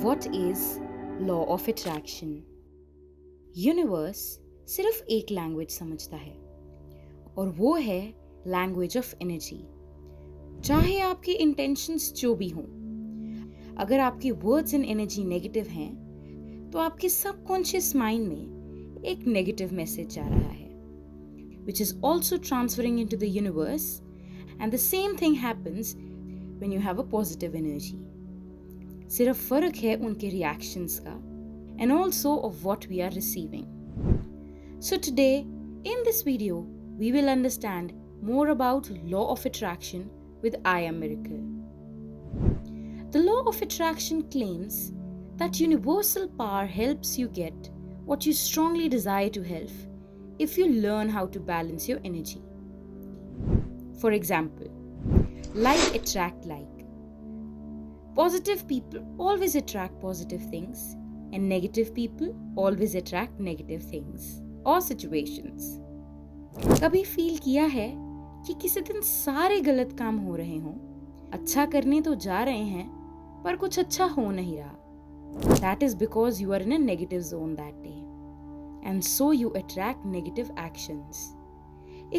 What is law of attraction? Universe सिर्फ एक language समझता है और वो है लैंग्वेज ऑफ एनर्जी। चाहे आपके इंटेंशंस जो भी हों, अगर आपके वर्ड्स एंड एनर्जी नेगेटिव हैं तो आपके सबकॉन्शियस माइंड में एक नेगेटिव मैसेज जा रहा है, which is also transferring into the universe, and the same thing happens when you have a positive energy. सिर्फ फर्क है उनके रिएक्शंस का and also of what we are receiving. So today, in this video, we will understand more about law of attraction with I Am Miracle. The law of attraction claims that universal power helps you get what you strongly desire to have if you learn how to balance your energy. For example, like attract like. Positive people always attract positive things and negative people always attract negative things or situations. कभी feel किया है कि किसी दिन सारे गलत काम हो रहे हों, अच्छा करने तो जा रहे हैं पर कुछ अच्छा हो नहीं रहा? That is because you are in a negative zone that day, and so you attract negative actions.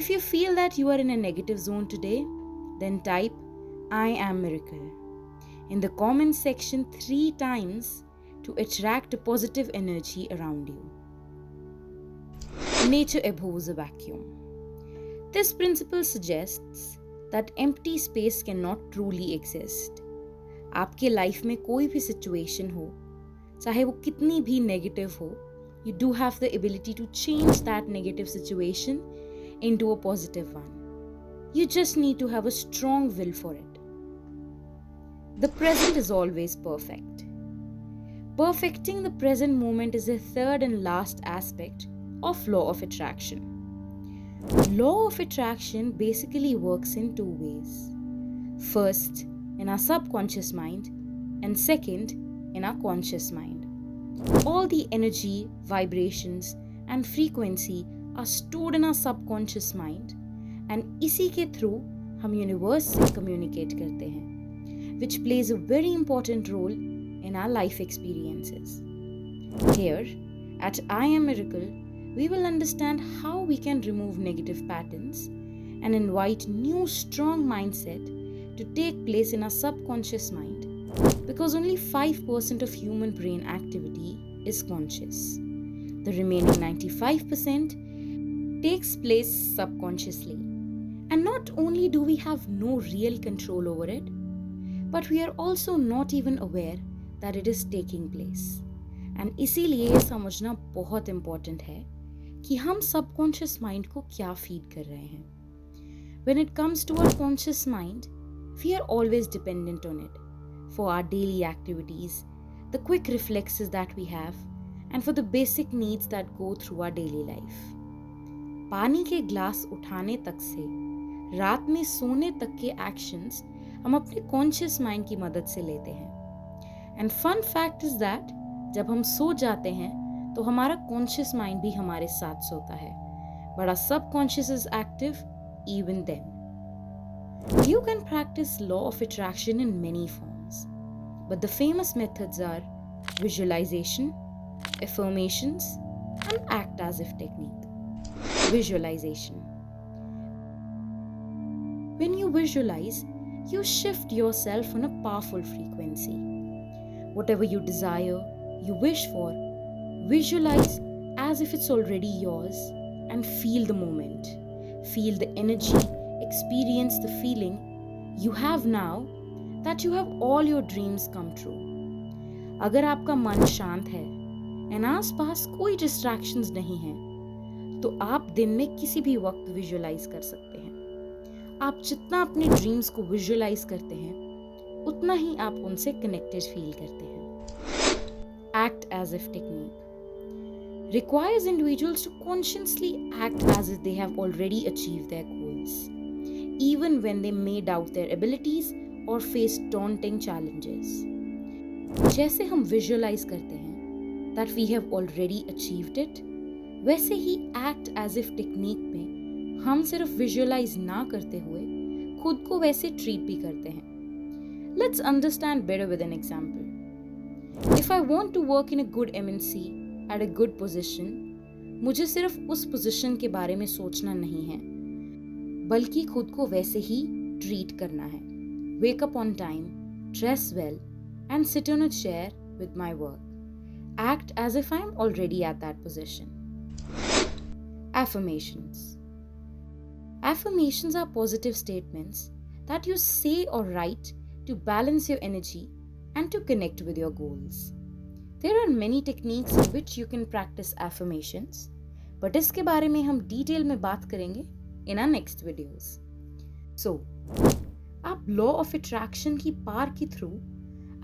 If you feel that you are in a negative zone today, then type I am miracle in the comment section 3 times to attract a positive energy around you. Nature abhors a vacuum. This principle suggests that empty space cannot truly exist. आपके life में कोई भी situation हो, चाहे वो कितनी भी negative हो, you do have the ability to change that negative situation into a positive one. You just need to have a strong will for it. The present is always perfect. Perfecting the present moment is the third and last aspect of law of attraction. Law of attraction basically works in 2 ways. First, in our subconscious mind, and second, in our conscious mind. All the energy, vibrations, and frequency are stored in our subconscious mind, and इसी के through हम universe से communicate करते हैं, which plays a very important role in our life experiences. Here, at I Am Miracle, we will understand how we can remove negative patterns and invite new strong mindset to take place in our subconscious mind, because only 5% of human brain activity is conscious. The remaining 95% takes place subconsciously. And not only do we have no real control over it, but we are also not even aware that it is taking place. And इसीलिए ये समझना बहुत important है कि हम subconscious mind को क्या feed कर रहे हैं. When it comes to our conscious mind, we are always dependent on it for our daily activities, the quick reflexes that we have, and for the basic needs that go through our daily life. पानी के glass उठाने तक से रात में सोने तक के एक्शंस हम अपने कॉन्शियस माइंड की मदद से लेते हैं. And fun fact is that जब हम सो जाते हैं तो हमारा कॉन्शियस माइंड भी हमारे साथ सोता है, but our subconscious is active even then. You can practice law of attraction in many forms, but the famous methods are visualization, affirmations, and act as if technique. Visualization. When you visualize, you shift yourself on a powerful frequency. Whatever you desire, you wish for, visualize as if it's already yours and feel the moment. Feel the energy, experience the feeling you have now that you have all your dreams come true. अगर आपका मन शांत है and आसपास कोई distractions नहीं है, तो आप दिन में किसी भी वक्त विजुलाइज कर सकते हैं. आप जितना अपने ड्रीम्स को विजुलाइज करते हैं उतना ही आप उनसे कनेक्टेड फील करते हैं. Act as if technique requires individuals to consciously act as if they have already achieved their goals, even when they may doubt their abilities or face daunting challenges. जैसे हम visualise करते हैं that we have already achieved it, वैसे ही act as if technique में हम सिर्फ visualise ना करते हुए खुद को वैसे ट्रीट भी करते हैं. Let's understand better with an example. If I want to work in a good MNC at a good position, मुझे सिर्फ उस पोजिशन के बारे में सोचना नहीं है, बल्कि खुद को वैसे ही ट्रीट करना है. Wake up on time, dress well, and sit on a chair with my work. Act as if I am already at that position. Affirmations. Affirmations are positive statements that you say or write to balance your energy and to connect with your goals. There are many techniques in which you can practice affirmations, but इसके बारे में हम detail में बात करेंगे in our next videos. So, आप law of attraction की पार के थ्रू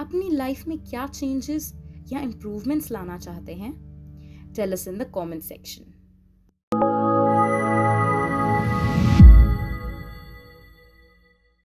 अपनी लाइफ में क्या चेंजेस या इम्प्रूवमेंट्स लाना चाहते हैं? Tell us in the comment section.